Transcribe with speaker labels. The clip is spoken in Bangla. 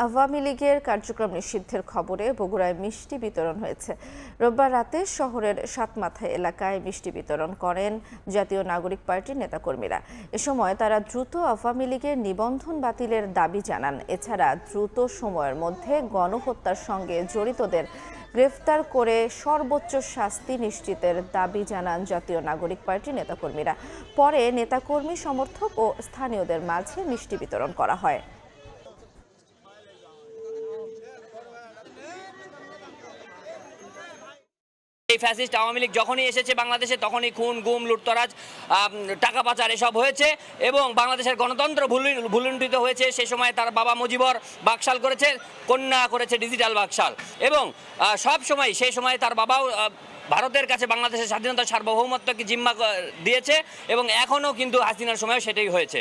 Speaker 1: আওয়ামী লীগের কার্যক্রম নিষিদ্ধের খবরে বগুড়ায় মিষ্টি বিতরণ হয়েছে। রোববার রাতে শহরের সাতমাথা এলাকায় মিষ্টি বিতরণ করেন জাতীয় নাগরিক পার্টির নেতাকর্মীরা। এ সময় তারা দ্রুত আওয়ামী লীগের নিবন্ধন বাতিলের দাবি জানান। এছাড়া দ্রুত সময়ের মধ্যে গণহত্যার সঙ্গে জড়িতদের গ্রেফতার করে সর্বোচ্চ শাস্তি নিশ্চিতের দাবি জানান জাতীয় নাগরিক পার্টির নেতাকর্মীরা। পরে নেতাকর্মী, সমর্থক ও স্থানীয়দের মাঝে মিষ্টি বিতরণ করা হয়।
Speaker 2: এই ফ্যাসিস্ট আওয়ামী লীগ যখনই এসেছে বাংলাদেশে তখনই খুন, গুম, লুটতরাজ, টাকা পাচার এসব হয়েছে এবং বাংলাদেশের গণতন্ত্র ভুলুণ্ঠিত হয়েছে। সে সময় তার বাবা মুজিবর বাকশাল করেছে, কন্যা করেছে ডিজিটাল বাকশাল এবং সব সময় সেই সময় তার বাবাও ভারতের কাছে বাংলাদেশের স্বাধীনতা সার্বভৌমত্বকে জিম্মা দিয়েছে এবং এখনও কিন্তু হাসিনার সময়ও সেটাই হয়েছে।